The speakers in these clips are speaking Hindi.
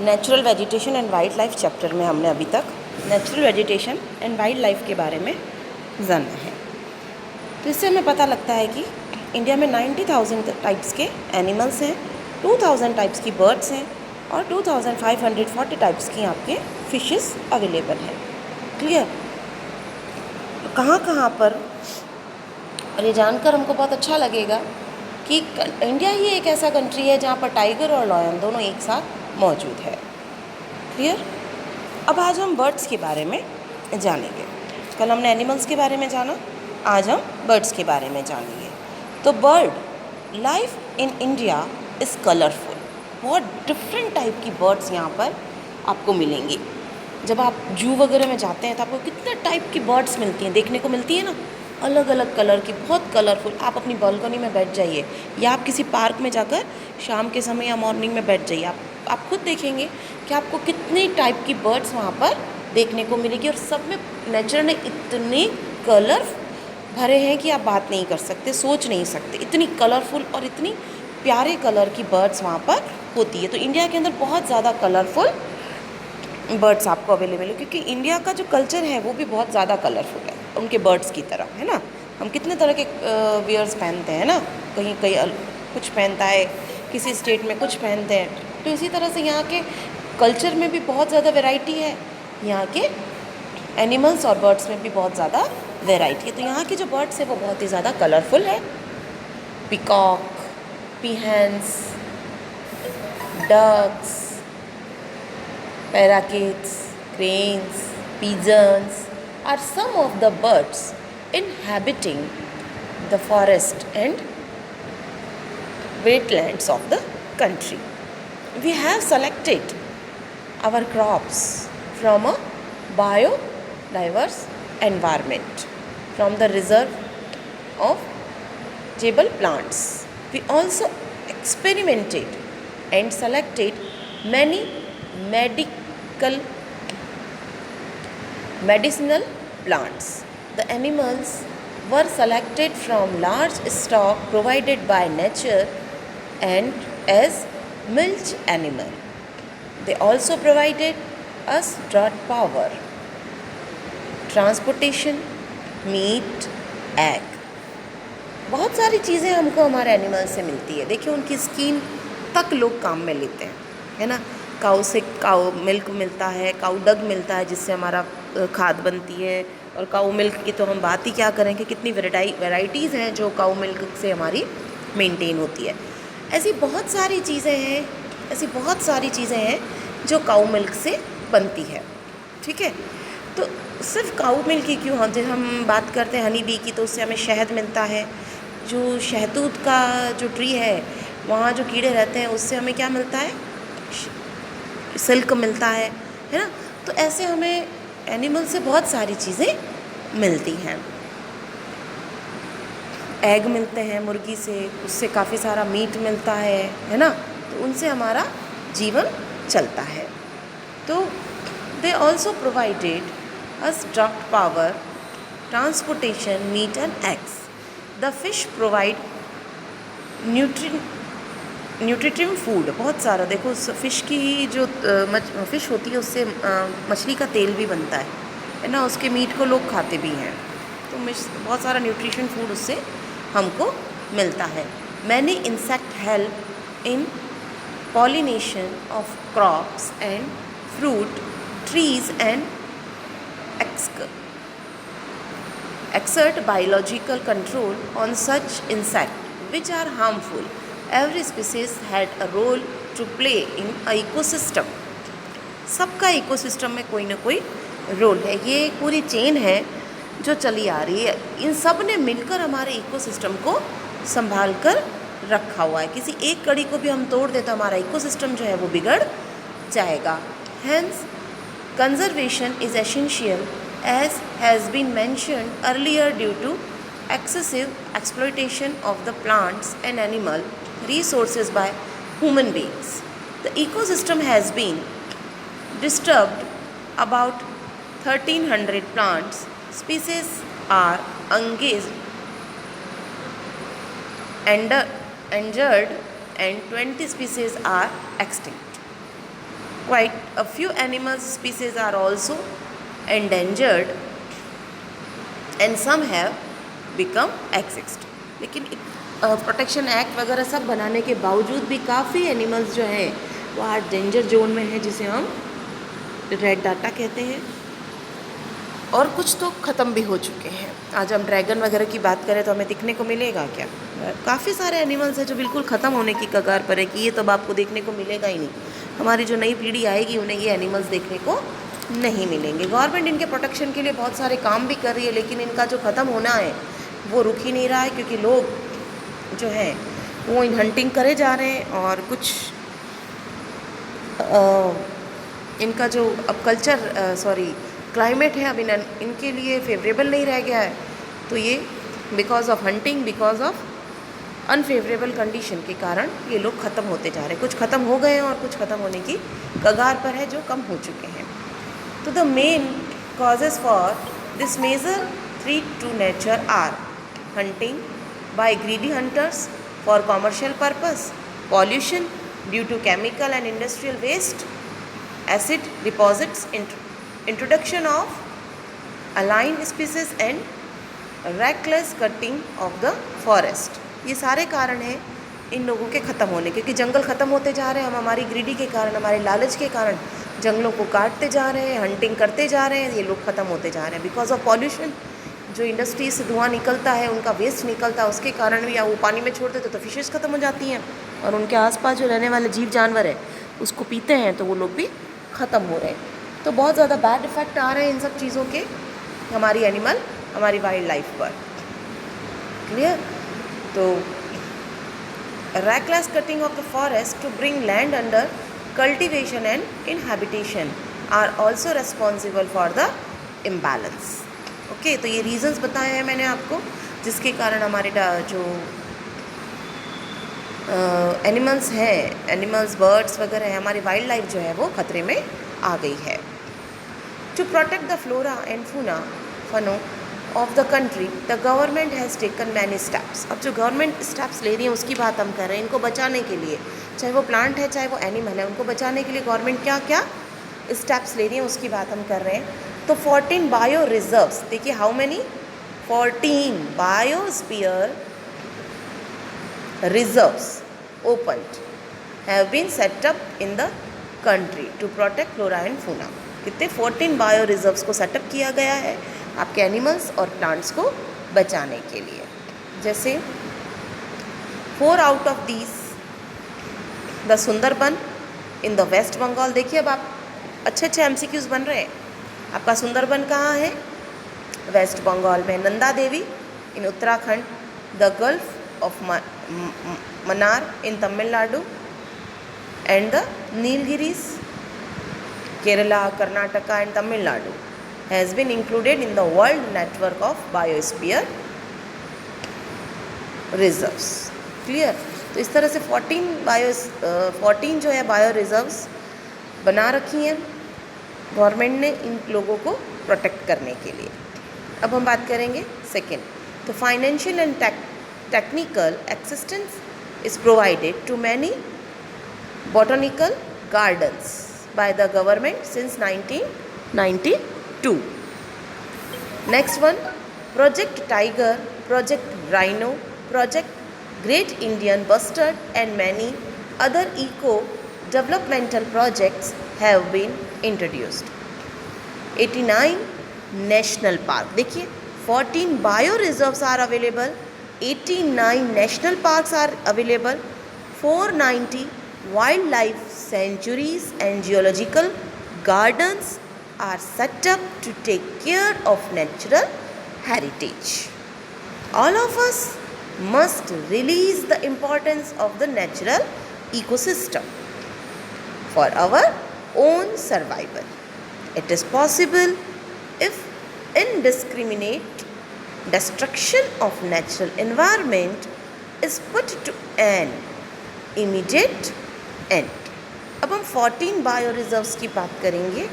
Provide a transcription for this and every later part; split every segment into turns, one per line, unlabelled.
Natural vegetation and wild life chapter में हमने अभी तक natural vegetation and wild life के बारे में जाना है। तो इससे हमें पता लगता है कि इंडिया में 90,000 टाइप्स के एनिमल्स हैं, 2,000 टाइप्स की बर्ड्स हैं और 2,540 टाइप्स की आपके फिशेस अवेलेबल हैं। क्लियर? कहाँ कहाँ पर, और ये जानकर हमको बहुत अच्छा लगेगा कि इंडिया ही एक ऐसा कंट्री है जहाँ पर टाइगर और लायन दोनों एक साथ मौजूद है। क्लियर? अब आज हम बर्ड्स के बारे में जानेंगे। कल हमने एनिमल्स के बारे में जाना, आज हम बर्ड्स के बारे में जानेंगे। तो bird life in India is colourful. बहुत डिफरेंट टाइप की बर्ड्स यहाँ पर आपको मिलेंगी। जब आप जू वगैरह में जाते हैं तो आपको कितने टाइप की बर्ड्स मिलती हैं, देखने को मिलती है ना, अलग अलग कलर की, बहुत कलरफुल। आप अपनी बालकनी में बैठ जाइए या आप किसी पार्क में जाकर शाम के समय या मॉर्निंग में बैठ जाइए, आप खुद देखेंगे कि आपको कितनी टाइप की बर्ड्स वहाँ पर देखने को मिलेगी। और सब में नेचर ने इतने कलर भरे हैं कि आप बात नहीं कर सकते, सोच नहीं सकते। इतनी कलरफुल और इतनी प्यारे कलर की बर्ड्स वहाँ पर होती है। तो इंडिया के अंदर बहुत ज़्यादा कलरफुल बर्ड्स आपको अवेलेबल है, क्योंकि इंडिया का जो कल्चर है वो भी बहुत ज़्यादा कलरफुल है उनके बर्ड्स की तरह, है ना। हम कितने तरह के वियर्स पहनते हैं ना, कहीं कहीं कुछ पहनता है, किसी स्टेट में कुछ पहनते हैं। तो इसी तरह से यहाँ के कल्चर में भी बहुत ज़्यादा वैरायटी है, यहाँ के एनिमल्स और बर्ड्स में भी बहुत ज़्यादा वैरायटी है। तो यहाँ की जो बर्ड्स है वो बहुत ही ज़्यादा कलरफुल है। Peacock, peahens, ducks, parakeets, cranes, pigeons are some of the birds inhabiting the forest and wetlands of the country. We have selected our crops from a biodiverse environment from the reserve of table plants. We also experimented and selected many medicinal plants. The animals were selected from large stock provided by nature and as milch animal. They also provided us draught power, transportation, meat, egg. बहुत सारी चीज़ें हमको हमारे एनिमल से मिलती है। देखिए उनकी स्किन तक लोग काम में लेते हैं, है ना। काऊ से काऊ मिल्क मिलता है, काऊ डग मिलता है जिससे हमारा खाद बनती है। और काऊ मिल्क की तो हम बात ही क्या करें कि कितनी वैराइटीज़ हैं जो काऊ मिल्क से हमारी मेंटेन होती है। ऐसी बहुत सारी चीज़ें हैं जो काऊ मिल्क से बनती है। ठीक है, तो सिर्फ काऊ मिल्क की क्यों, जब हम बात करते हैं हनी बी की तो उससे हमें शहद मिलता है। जो शहतूत का जो ट्री है वहाँ जो कीड़े रहते हैं उससे हमें क्या मिलता है, सिल्क मिलता है ना। तो ऐसे हमें एनिमल से बहुत सारी चीज़ें मिलती हैं। एग मिलते हैं मुर्गी से, उससे काफ़ी सारा मीट मिलता है ना। तो उनसे हमारा जीवन चलता है। तो they also provided us draft power, transportation, meat and eggs. The fish provide nutritive food, बहुत सारा। देखो फ़िश की जो फ़िश होती है उससे मछली का तेल भी बनता है ना, उसके मीट को लोग खाते भी हैं। तो बहुत सारा न्यूट्रिशन फूड उससे हमको मिलता है। Many insect help in pollination of crops and fruit trees and exert biological control on such insects which are harmful. Every species had a role to play in a ecosystem. सबका इकोसिस्टम में कोई ना कोई रोल है। ये एक पूरी चेन है जो चली आ रही है। इन सब ने मिलकर हमारे इकोसिस्टम को संभाल कर रखा हुआ है। किसी एक कड़ी को भी हम तोड़ दें तो हमारा इकोसिस्टम जो है वो बिगड़ जाएगा। Hence, conservation is essential as has been mentioned earlier due to excessive exploitation of the plants and animal resources by human beings. The ecosystem has been disturbed. About 1,300 plants species are engaged, endangered and 20 species are extinct. Quite a few animal species are also endangered and some have become extinct. लेकिन प्रोटेक्शन एक्ट वगैरह सब बनाने के बावजूद भी काफ़ी एनिमल्स जो हैं वो आज डेंजर जोन में है, जिसे हम रेड डाटा कहते हैं, और कुछ तो ख़त्म भी हो चुके हैं। आज हम ड्रैगन वगैरह की बात करें तो हमें दिखने को मिलेगा क्या? काफ़ी सारे एनिमल्स हैं जो बिल्कुल ख़त्म होने की कगार पर है कि ये तो अब आपको देखने को मिलेगा ही नहीं। हमारी जो नई पीढ़ी आएगी उन्हें ये एनिमल्स देखने को नहीं मिलेंगे। गवर्नमेंट इनके प्रोटेक्शन के लिए बहुत सारे काम भी कर रही है, लेकिन इनका जो ख़त्म होना है वो रुक ही नहीं रहा है, क्योंकि लोग जो हैं वो इन हंटिंग करे जा रहे हैं, और कुछ इनका जो अब कल्चर क्लाइमेट है अब इनके लिए फेवरेबल नहीं रह गया है। तो ये because of hunting, because of unfavourable condition के कारण ये लोग ख़त्म होते जा रहे हैं। कुछ ख़त्म हो गए हैं और कुछ ख़त्म होने की कगार पर है, जो कम हो चुके हैं। तो the main causes for this major threat to nature are hunting by greedy hunters for commercial purpose, pollution due to chemical and industrial waste, acid deposits, introduction of alien species and reckless cutting of the forest। ये सारे कारण हैं इन लोगों के ख़त्म होने के, क्योंकि जंगल ख़त्म होते जा रहे हैं। हम हमारी ग्रीडी के कारण, हमारे लालच के कारण जंगलों को काटते जा रहे हैं, हंटिंग करते जा रहे हैं, ये लोग ख़त्म होते जा रहे हैं। बिकॉज ऑफ पॉल्यूशन, जो इंडस्ट्री से धुआं निकलता है, उनका वेस्ट निकलता है, उसके कारण भी, या वो पानी में छोड़ देते तो फिशेस ख़त्म हो जाती हैं, और उनके आसपास जो रहने वाले जीव जानवर है उसको पीते हैं तो वो लोग भी ख़त्म हो रहे हैं। तो बहुत ज़्यादा बैड इफ़ेक्ट आ रहे हैं इन सब चीज़ों के हमारी एनिमल, हमारी वाइल्ड लाइफ पर। क्लियर? तो reckless cutting of the forest to bring land under cultivation and inhabitation are also responsible for the imbalance। Okay, तो ये रीजंस बताए हैं मैंने आपको, जिसके कारण हमारे जो एनिमल्स हैं, एनिमल्स, बर्ड्स वगैरह हैं, हमारी वाइल्ड लाइफ जो है वो खतरे में आ गई है। To protect the flora and fauna of the country the government has taken many steps. अब जो गवर्नमेंट स्टेप्स ले रही है उसकी बात हम कर रहे हैं। इनको बचाने के लिए, चाहे वो प्लांट है चाहे वो एनिमल है, उनको बचाने के लिए गवर्नमेंट क्या क्या स्टेप्स ले रही है उसकी बात हम कर रहे हैं। तो 14 बायो रिजर्व्स, देखिए how many, 14 biosphere reserves opened have been set up in the country to protect flora and fauna। कितने 14 बायो रिजर्व्स को सेटअप किया गया है आपके एनिमल्स और प्लांट्स को बचाने के लिए। जैसे 4 out of these the Sundarban in the West Bengal. देखिए अब आप अच्छे अच्छे MCQs बन रहे हैं। आपका सुंदरबन कहाँ है? वेस्ट बंगाल में। Nanda Devi in Uttarakhand, the gulf of Mannar in Tamil Nadu and the Nilgiris, Kerala, Karnataka and Tamil Nadu has been included in the world network of biosphere reserves। Clear? तो इस तरह से 14 जो है बायो रिजर्व्स बना रखी हैं गवर्नमेंट ने इन लोगों को प्रोटेक्ट करने के लिए। अब हम बात करेंगे सेकेंड। तो financial and technical assistance is provided to many botanical gardens by the government since 1992। Next one, Project Tiger, Project Rhino, Project Great Indian Bustard and many other eco developmental projects have been introduced। 89 national park, देखिए 14 bio reserves are available, 89 national parks are available, 490 wildlife sanctuaries and geological gardens are set up to take care of natural heritage। All of us must release the importance of the natural ecosystem for our own survival। It is possible if indiscriminate destruction of natural environment is put to an immediate end। अब हम 14 बायो रिजर्व्स की बात करेंगे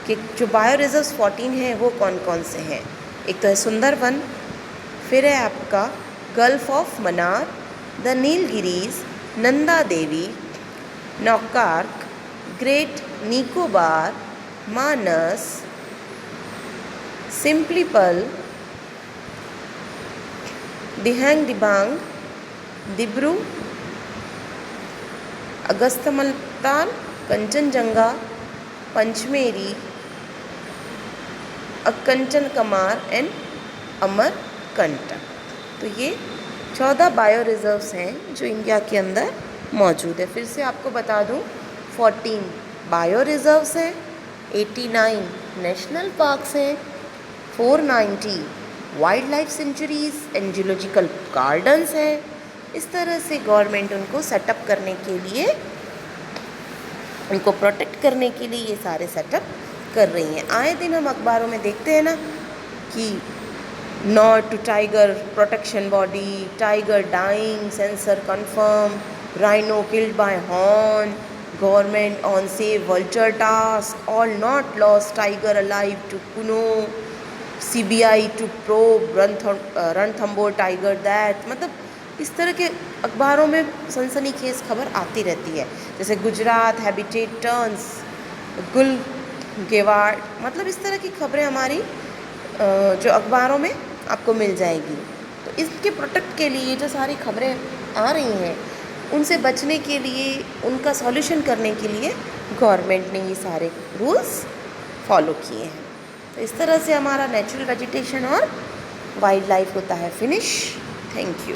कि जो बायो रिजर्व्स 14 हैं वो कौन कौन से हैं। एक तो है सुंदरबन, फिर है आपका gulf of Mannar, the Nilgiris, Nanda Devi, Nokrek, great Nicobar, Manas, Simlipal, Dihang Dibang, Dibru, Agasthyamalai, Kanchenjunga, Pachmarhi, Achanakmar and Amarkantak. तो ये 14 बायो रिजर्व्स हैं जो इंडिया के अंदर मौजूद है। फिर से आपको बता दूं, 14 बायो रिजर्व्स हैं, 89 नेशनल पार्क्स हैं, 490 wild life sanctuaries and zoological gardens हैं। इस तरह से गवर्नमेंट उनको सेटअप करने के लिए, उनको प्रोटेक्ट करने के लिए ये सारे सेटअप कर रही हैं। आए दिन हम अखबारों में देखते हैं ना कि not to tiger protection body, tiger dying, census confirm, rhino killed by horn, government on save vulture task, all not lost tiger alive to Kuno, CBI to probe Ranthambore tiger that. मतलब इस तरह के अखबारों में सनसनीखेज खबर आती रहती है। जैसे गुजरात हैबिटेट टर्न्स गुल गेवाड़, मतलब इस तरह की खबरें हमारी जो अखबारों में आपको मिल जाएगी। तो इसके प्रोटेक्ट के लिए जो सारी खबरें आ रही हैं, उनसे बचने के लिए, उनका सॉल्यूशन करने के लिए गवर्नमेंट ने ये सारे रूल्स फॉलो किए हैं। तो इस तरह से हमारा नेचुरल वेजिटेशन और वाइल्ड लाइफ होता है फिनिश। Thank you.